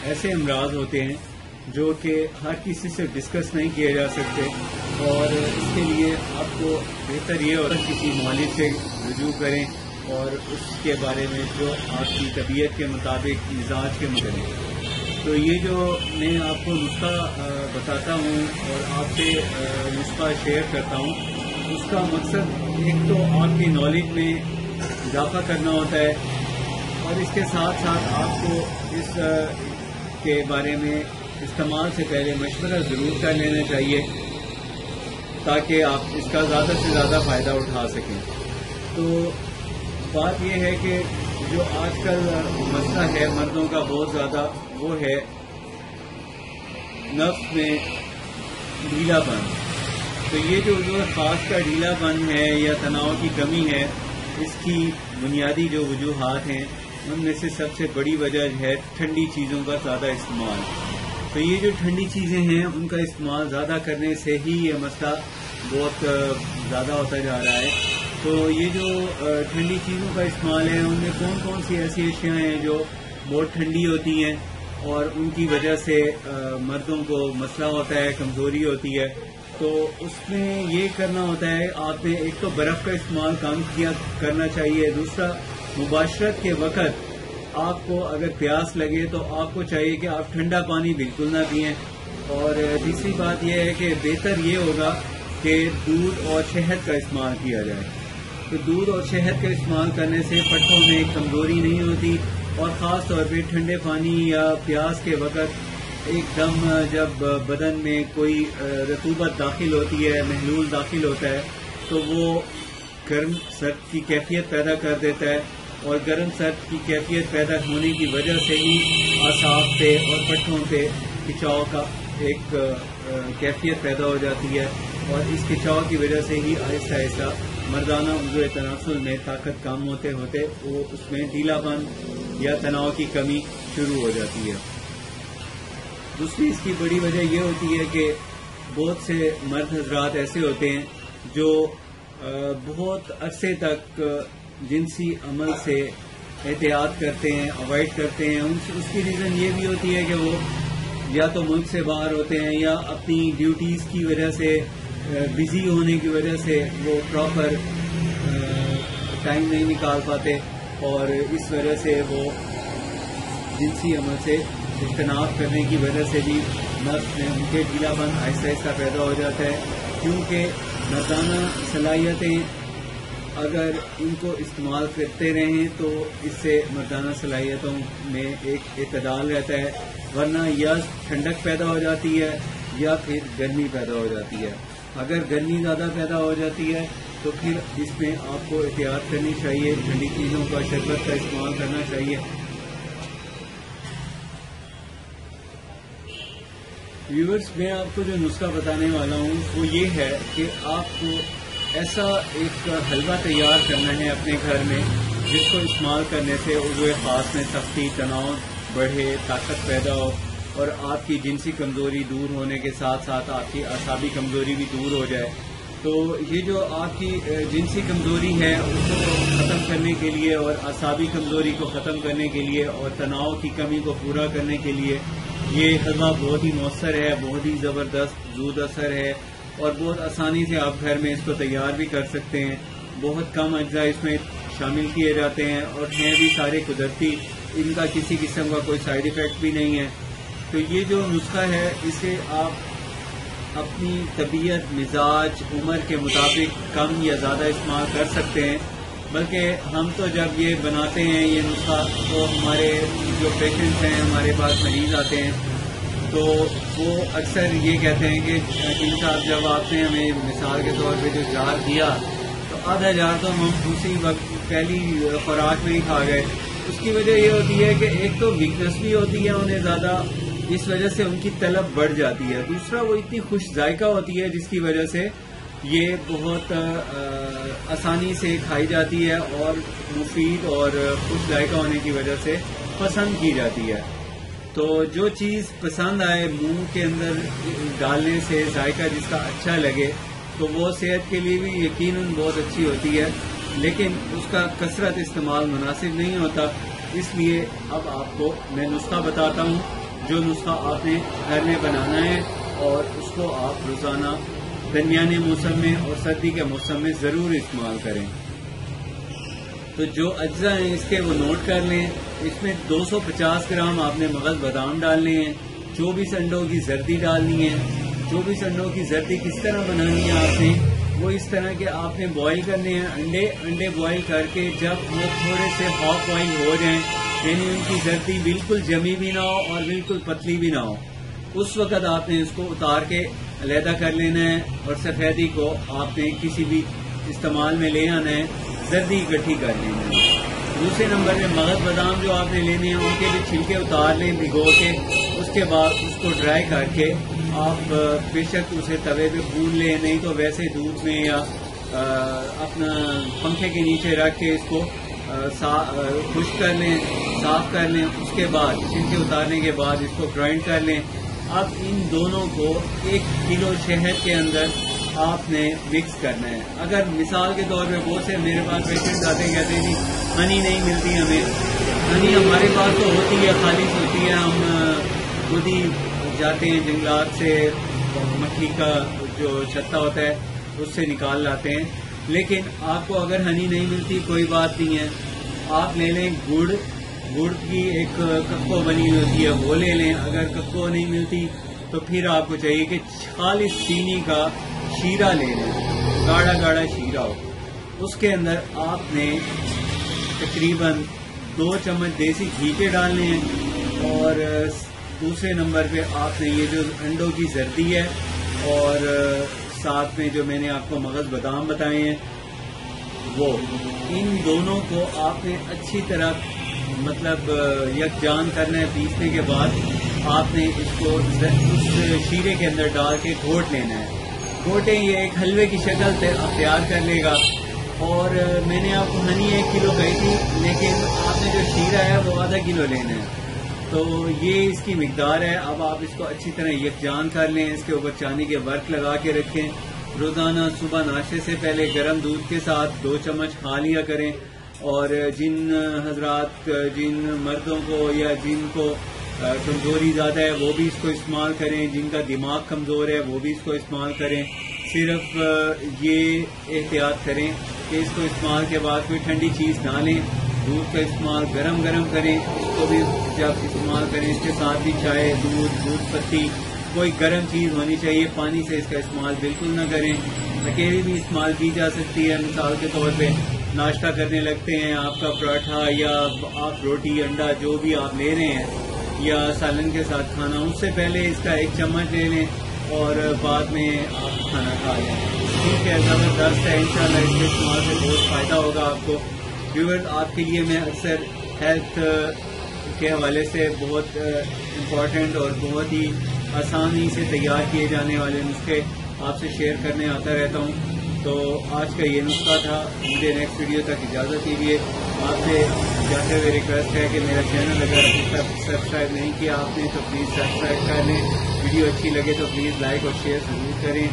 ایسے امراض ہوتے ہیں جو کہ ہر کسی سے ڈسکس نہیں کیے جا سکتے، اور اس کے لیے آپ کو بہتر یہ ہوتا ہے کسی معالج سے رجوع کریں اور اس کے بارے میں جو آپ کی طبیعت کے مطابق، مزاج کے مطابق. تو یہ جو میں آپ کو نسخہ بتاتا ہوں اور آپ سے نسخہ شیئر کرتا ہوں، اس کا مقصد ایک تو آپ کی نالج میں اضافہ کرنا ہوتا ہے، اور اس کے ساتھ ساتھ آپ کو اس کے بارے میں استعمال سے پہلے مشورہ ضرور کر لینا چاہیے تاکہ آپ اس کا زیادہ سے زیادہ فائدہ اٹھا سکیں. تو بات یہ ہے کہ جو آج کل مسئلہ ہے مردوں کا بہت زیادہ، وہ ہے نفس میں ڈھیلا پن. تو یہ جو خاص کا ڈھیلا پن ہے یا تناؤ کی کمی ہے، اس کی بنیادی جو وجوہات ہیں ان میں سے سب سے بڑی وجہ ہے ٹھنڈی چیزوں کا زیادہ استعمال. تو یہ جو ٹھنڈی چیزیں ہیں ان کا استعمال زیادہ کرنے سے ہی یہ مسئلہ بہت زیادہ ہوتا جا رہا ہے. تو یہ جو ٹھنڈی چیزوں کا استعمال ہے، ان میں کون کون سی ایسی اشیاء ہیں جو بہت ٹھنڈی ہوتی ہیں اور ان کی وجہ سے مردوں کو مسئلہ ہوتا ہے، کمزوری ہوتی ہے. تو اس میں یہ کرنا ہوتا ہے، آپ نے ایک تو برف کا استعمال کم کرنا چاہیے. دوسرا، مباشرت کے وقت آپ کو اگر پیاس لگے تو آپ کو چاہیے کہ آپ ٹھنڈا پانی بالکل نہ پئیں. اور تیسری بات یہ ہے کہ بہتر یہ ہوگا کہ دودھ اور شہد کا استعمال کیا جائے. تو دودھ اور شہد کا استعمال کرنے سے پٹھوں میں کمزوری نہیں ہوتی، اور خاص طور پہ ٹھنڈے پانی یا پیاس کے وقت ایک دم جب بدن میں کوئی رطوبت داخل ہوتی ہے، محلول داخل ہوتا ہے، تو وہ گرم سرد کی کیفیت پیدا کر دیتا ہے، اور گرم سرد کی کیفیت پیدا ہونے کی وجہ سے ہی اعصاب پہ اور پٹھوں پہ کھچاؤ کا ایک کیفیت پیدا ہو جاتی ہے، اور اس کھچاؤ کی وجہ سے ہی آہستہ آہستہ مردانہ عضو تناسل میں طاقت کم ہوتے ہوتے وہ اس میں ڈھیلا پن یا تناؤ کی کمی شروع ہو جاتی ہے. دوسری اس کی بڑی وجہ یہ ہوتی ہے کہ بہت سے مرد حضرات ایسے ہوتے ہیں جو بہت عرصے تک جنسی عمل سے احتیاط کرتے ہیں، اوائڈ کرتے ہیں. اس کی ریزن یہ بھی ہوتی ہے کہ وہ یا تو ملک سے باہر ہوتے ہیں یا اپنی ڈیوٹیز کی وجہ سے، بزی ہونے کی وجہ سے وہ پراپر ٹائم نہیں نکال پاتے، اور اس وجہ سے وہ جنسی عمل سے اجتناب کرنے کی وجہ سے بھی نفس میں ان کے ڈھیلا پن آہستہ آہستہ پیدا ہو جاتا ہے. کیونکہ مردانہ صلاحیتیں اگر ان کو استعمال کرتے رہیں تو اس سے مردانہ صلاحیتوں میں ایک اعتدال رہتا ہے، ورنہ یا ٹھنڈک پیدا ہو جاتی ہے یا پھر گرمی پیدا ہو جاتی ہے. اگر گرمی زیادہ پیدا ہو جاتی ہے تو پھر اس میں آپ کو احتیاط کرنی چاہیے، ٹھنڈی چیزوں کا، شربت کا استعمال کرنا چاہیے. ویورز، میں آپ کو جو نسخہ بتانے والا ہوں وہ یہ ہے کہ آپ کو ایسا ایک حلوہ تیار کرنا ہے اپنے گھر میں جس کو استعمال کرنے سے عضو خاص میں سختی، تناؤ بڑھے، طاقت پیدا ہو، اور آپ کی جنسی کمزوری دور ہونے کے ساتھ ساتھ آپ کی اعصابی کمزوری بھی دور ہو جائے. تو یہ جو آپ کی جنسی کمزوری ہے اس کو ختم کرنے کے لیے، اور اعصابی کمزوری کو ختم کرنے کے لیے، اور تناؤ کی کمی کو پورا کرنے کے لیے یہ حلوہ بہت ہی مؤثر ہے، بہت ہی زبردست زود اثر ہے، اور بہت آسانی سے آپ گھر میں اس کو تیار بھی کر سکتے ہیں. بہت کم اجزاء اس میں شامل کیے جاتے ہیں اور ہیں بھی سارے قدرتی، ان کا کسی قسم کا کوئی سائیڈ ایفیکٹ بھی نہیں ہے. تو یہ جو نسخہ ہے اسے آپ اپنی طبیعت، مزاج، عمر کے مطابق کم یا زیادہ استعمال کر سکتے ہیں. بلکہ ہم تو جب یہ بناتے ہیں یہ نسخہ تو ہمارے جو پیشنٹس ہیں، ہمارے پاس مریض آتے ہیں، تو وہ اکثر یہ کہتے ہیں کہ صاحب جب آپ نے ہمیں مثال کے طور پہ جو جار دیا تو آدھا جار تو ہم اسی وقت پہلی خوراک میں ہی کھا گئے. اس کی وجہ یہ ہوتی ہے کہ ایک تو ویکنس بھی ہوتی ہے انہیں زیادہ، اس وجہ سے ان کی طلب بڑھ جاتی ہے. دوسرا، وہ اتنی خوش ذائقہ ہوتی ہے جس کی وجہ سے یہ بہت آسانی سے کھائی جاتی ہے اور مفید اور خوش ذائقہ ہونے کی وجہ سے پسند کی جاتی ہے. تو جو چیز پسند آئے منہ کے اندر ڈالنے سے، ذائقہ جس کا اچھا لگے، تو وہ صحت کے لیے بھی یقیناً بہت اچھی ہوتی ہے، لیکن اس کا کثرت استعمال مناسب نہیں ہوتا. اس لیے اب آپ کو میں نسخہ بتاتا ہوں جو نسخہ آپ نے گھر میں بنانا ہے اور اس کو آپ روزانہ درمیانے موسم میں اور سردی کے موسم میں ضرور استعمال کریں. تو جو اجزاء ہیں اس کے وہ نوٹ کر لیں. اس میں 250 گرام آپ نے مغز بادام ڈالنے ہیں. 24 انڈوں کی زردی ڈالنی ہے. 24 انڈوں کی زردی کس طرح بنانی ہے آپ نے؟ وہ اس طرح کہ آپ نے بوائل کرنے ہیں انڈے بوائل کر کے جب وہ تھوڑے سے ہاف بوائل ہو جائیں، یعنی ان کی زردی بالکل جمی بھی نہ ہو اور بالکل پتلی بھی نہ ہو، اس وقت آپ نے اس کو اتار کے علیحدہ کر لینا ہے اور سفیدی کو آپ نے کسی بھی استعمال میں لے آنا ہے، زردی اکٹھی کر لینا ہے. دوسرے نمبر میں مغز بادام جو آپ نے لینے ہیں ان کے بھی چھلکے اتار لیں بھگو کے. اس کے بعد اس کو ڈرائی کر کے آپ بے شک اسے توے پہ بھون لیں، نہیں تو ویسے دودھ میں یا اپنا پنکھے کے نیچے رکھ کے اس کو خشک کر لیں، صاف کر لیں. اس کے بعد چھلکے اتارنے کے بعد اس کو گرائنڈ کر لیں. اب ان دونوں کو 1 کلو شہد کے اندر آپ نے مکس کرنا ہے. اگر مثال کے طور پہ بہت سے میرے پاس پیشنٹ آتے ہیں کہتے ہیں جی ہنی نہیں ملتی ہمیں. ہنی ہمارے پاس تو ہوتی ہے، خالص ہوتی ہے، ہم خود ہی جاتے ہیں جنگلات سے مکھی کا جو چھتا ہوتا ہے اس سے نکال لاتے ہیں. لیکن آپ کو اگر ہنی نہیں ملتی کوئی بات نہیں ہے، آپ لے لیں گڑ کی ایک ککو بنی ہوتی ہے وہ لے لیں. اگر ککو نہیں ملتی تو پھر آپ کو چاہیے کہ خالص چینی کا شیرہ لے لیں، گاڑھا گاڑھا شیرہ ہو. اس کے اندر آپ نے تقریباً 2 چمچ دیسی گھی کے ڈالنے ہیں. اور دوسرے نمبر پہ آپ نے یہ جو انڈوں کی زردی ہے اور ساتھ میں جو میں نے آپ کو مغز بادام بتائے ہیں وہ، ان دونوں کو آپ نے اچھی طرح مطلب یکجان کرنا ہے. پیسنے کے بعد آپ نے اس کو اس شیرے کے اندر ڈال کے گھوٹ لینا ہے. گھوٹیں یہ ایک حلوے کی شکل تیار کر لے گا. اور میں نے آپ کو ہنی 1 کلو کہی تھی، لیکن آپ نے جو شیرہ ہے وہ ½ کلو لینا ہے. تو یہ اس کی مقدار ہے. اب آپ اس کو اچھی طرح یکجان کر لیں. اس کے اوپر چاندی کے ورق لگا کے رکھیں. روزانہ صبح ناشتے سے پہلے گرم دودھ کے ساتھ 2 چمچ کھا لیا کریں. اور جن حضرات، جن مردوں کو یا جن کو کمزوری زیادہ ہے وہ بھی اس کو استعمال کریں. جن کا دماغ کمزور ہے وہ بھی اس کو استعمال کریں. صرف یہ احتیاط کریں کہ اس کو استعمال کے بعد کوئی ٹھنڈی چیز نہ لیں. دودھ کا استعمال گرم کریں. اس کو بھی جب استعمال کریں اس کے ساتھ بھی چائے، دودھ پتی، کوئی گرم چیز ہونی چاہیے. پانی سے اس کا استعمال بالکل نہ کریں. اکیلی بھی استعمال کی جا سکتی ہے. مثال کے طور پہ ناشتہ کرنے لگتے ہیں، آپ کا پراٹھا یا آپ روٹی انڈا جو بھی آپ لے رہے ہیں یا سالن کے ساتھ کھانا، اس سے پہلے اس کا 1 چمچ لے لیں اور بعد میں آپ کھانا کھا لیں. ٹھیک ہے، زبردست ہے. انشاءاللہ اس کے استعمال سے بہت فائدہ ہوگا آپ کو. ویورز، آپ کے لیے میں اکثر ہیلتھ کے حوالے سے بہت امپورٹنٹ اور بہت ہی آسانی سے تیار کیے جانے والے نسخے آپ سے شیئر کرنے آتا رہتا ہوں. تو آج کا یہ نسخہ تھا. مجھے نیکسٹ ویڈیو تک اجازت دیجیے. آپ سے جاتے ہوئے ریکویسٹ ہے کہ میرا چینل اگر ابھی تک سبسکرائب نہیں کیا آپ نے تو پلیز سبسکرائب کر لیں. ویڈیو اچھی لگے تو پلیز لائک اور شیئر ضرور کریں.